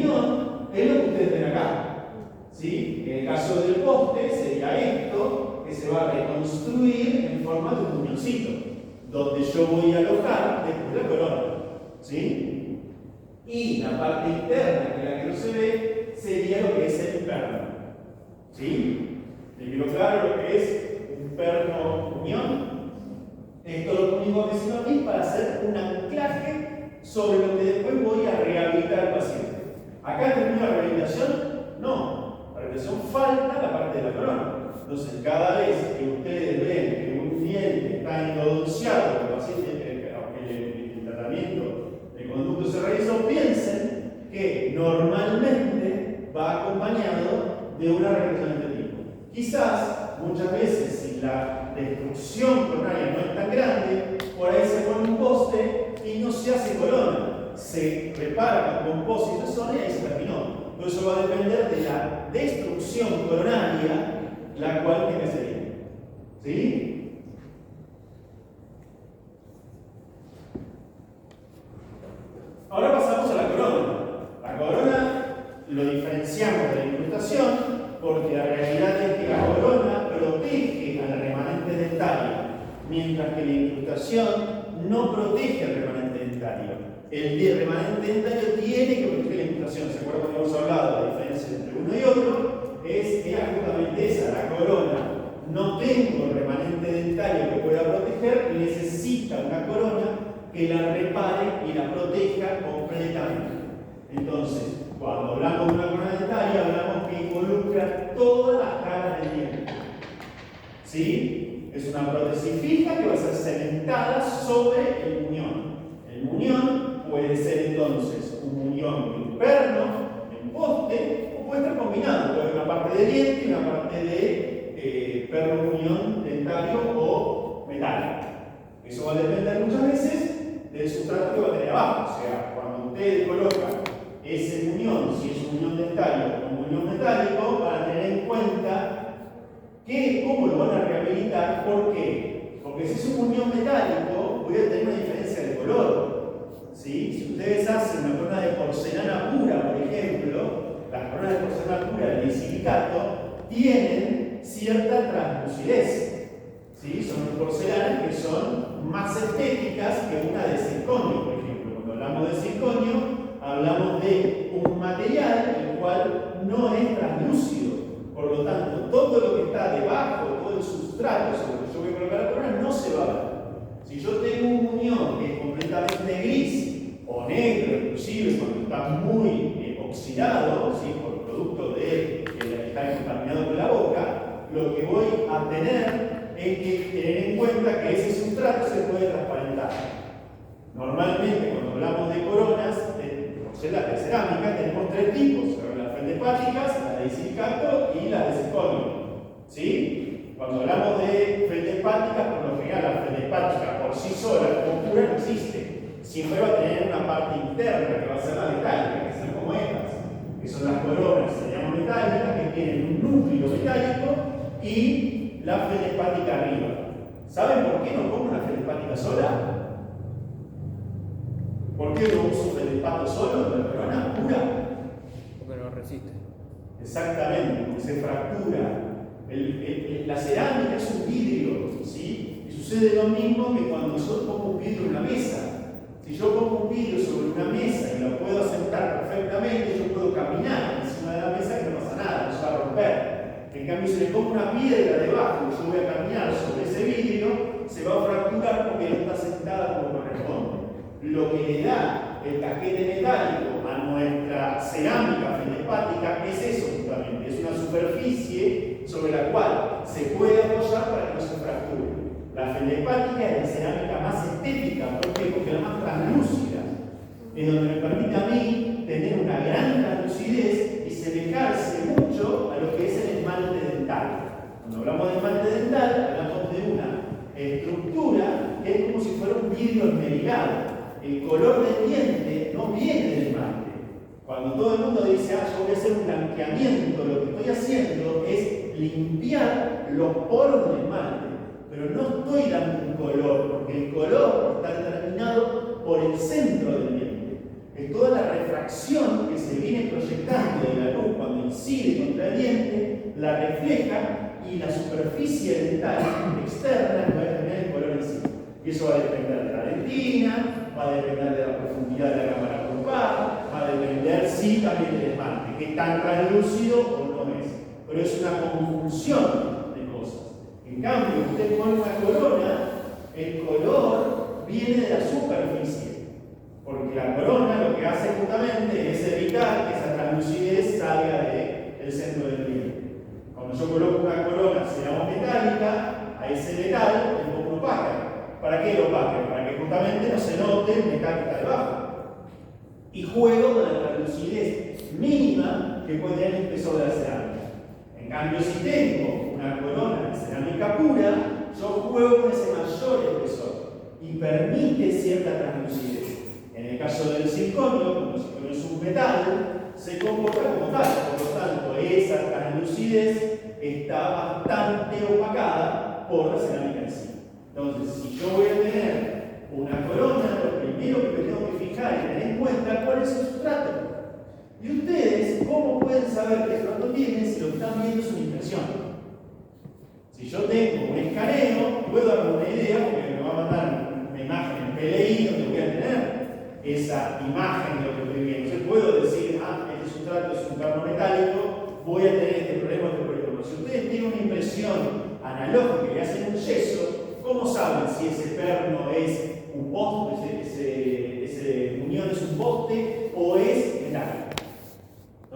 unión es lo que ustedes ven acá. ¿Sí? En el caso del poste sería esto, que se va a reconstruir en forma de un unioncito, donde yo voy a alojar después de la corona. ¿Sí? Y la parte interna, que es la que no se ve, sería lo que es el perno. ¿Sí? ¿Le quedó claro lo que es un perno unión? Esto lo único que sirve a mí para hacer un anclaje sobre lo que después voy a rehabilitar al paciente. ¿Acá termina la rehabilitación? No. La rehabilitación falta la parte de la corona. Entonces, cada vez que ustedes ven que un diente está endodonciado, el paciente, aunque el tratamiento de conducto se realizó, piensen que normalmente va acompañado de una rehabilitación de este tipo. Quizás, muchas veces, si la destrucción coronaria no es tan grande, por ahí se pone un poste y no se hace corona. Se repara con compósito de zona y ahí se terminó. Pero eso va a depender de la destrucción coronaria, la cual tiene ese diente. ¿Sí? Ahora pasamos a la corona. La corona lo diferenciamos de la incrustación porque la realidad es que la corona protege al remanente dentario, mientras que la incrustación no protege al remanente dentario. El remanente dentario tiene que proteger la incrustación. ¿Se acuerdan que hemos hablado de la diferencia entre uno y otro? Es justamente esa, la corona. No tengo el remanente dentario que pueda proteger, necesita una corona que la repare y la proteja completamente. Entonces, cuando hablamos de una corona dentaria, hablamos que involucra todas las caras del diente. ¿Sí? Es una prótesis fija que va a ser cementada sobre el muñón. El muñón puede ser entonces un muñón de un perno, de un poste, o puede estar combinado. Puede haber una parte de diente y una parte de perno muñón dentario o metálico. Eso va a depender muchas veces del sustrato que va a tener abajo. O sea, cuando ustedes colocan ese muñón, si es un muñón dentario o un muñón metálico, van a tener en cuenta cómo lo van a rehabilitar. ¿Por qué? Porque si es un muñón metálico, voy a tener una diferencia de color. ¿Sí? Si ustedes hacen una corona de porcelana pura, por ejemplo, las coronas de porcelana pura de silicato tienen cierta translucidez. ¿Sí? Son porcelanas que son más estéticas que una de circonio, por ejemplo. Cuando hablamos de circonio, hablamos de un material el cual no es translúcido. Por lo tanto, todo lo que está debajo, todo el sustrato sobre el que yo voy a colocar la corona, no se va a ver. Si yo tengo un muñón que es completamente gris o negro, inclusive cuando está muy oxidado, ¿sí? Por producto de que está contaminado con la boca, lo que voy a tener es que tener en cuenta que ese sustrato se puede transparentar. Normalmente, cuando hablamos de coronas de porcelana, de cerámica, tenemos tres tipos: las feldespáticas, la de silicato y la de circonio. ¿Sí? Cuando hablamos de feldespáticas, por lo general la feldespática por sí sola, como pura, no existe. Siempre va a tener una parte interna que va a ser la metálica, que son como estas, que son las coronas, se llaman metálicas, que tienen un núcleo metálico y la feldespática arriba. ¿Saben por qué no pongo una feldespática sola? ¿Por qué no uso un feldespato solo en la corona pura? Porque no resiste. Exactamente, porque se fractura. La cerámica es un vidrio, ¿sí? Y sucede lo mismo que cuando yo pongo un vidrio en una mesa. Si yo pongo un vidrio sobre una mesa y lo puedo asentar perfectamente, yo puedo caminar encima de la mesa que no pasa nada, no se va a romper. En cambio, si le pongo una piedra debajo y yo voy a caminar sobre ese vidrio, se va a fracturar porque no está sentada como corresponde. Lo que le da el casquete metálico a nuestra cerámica feldespática es eso justamente, es una superficie sobre la cual se puede apoyar para que no se fracture. La feldespática es la cerámica más estética, ¿por qué? Porque es la más translúcida, es donde me permite a mí tener una gran translucidez y semejarse mucho a lo que es el esmalte dental. Cuando hablamos de esmalte dental, hablamos de una estructura que es como si fuera un vidrio esmerilado. El color del diente no viene del esmalte. Cuando todo el mundo dice, yo voy a hacer un blanqueamiento, lo que estoy haciendo es limpiar los poros del esmalte. Pero no estoy dando un color, porque el color está determinado por el centro del diente. Es toda la refracción refracción que se viene proyectando de la luz cuando incide contra el diente, la refleja y la superficie dental externa va a tener el color en sí. Y eso va a depender de la dentina, va a depender de la profundidad de la cámara curvada, va a depender sí también del esmalte, qué tan translúcido o no es. Pero es una conjunción de cosas. En cambio, usted pone una corona, el color viene de la superficie. Porque la corona lo que hace justamente es evitar que esa translucidez salga del centro del diente. Cuando yo coloco una corona metálica, a ese metal le pongo opaca. ¿Para qué lo opaque? Para que justamente no se note el metal que está debajo. Y juego con la translucidez mínima que puede tener el espesor de la cerámica. En cambio, si tengo una corona de cerámica pura, yo juego con ese mayor espesor y permite cierta translucidez. En el caso del circonio, como el circonio es un metal, se comporta como tal, por lo tanto, esa translucidez está bastante opacada por la cerámica en sí. Entonces, si yo voy a tener una corona, lo primero que me tengo que fijar y tener en cuenta cuál es el sustrato. Y ustedes, ¿cómo pueden saber qué sustrato tienen si lo que están viendo es una impresión? Si yo tengo un escaneo, puedo darme una idea, porque me va a mandar una imagen en PLI donde voy a tener esa imagen de lo que estoy viendo. Yo puedo decir, este sustrato es un carno metálico, voy a tener este problema, este problema. Si ustedes tienen una impresión analógica y hacen un yeso, ¿cómo saben si ese perno es un poste, ese muñón es un poste o es metálico?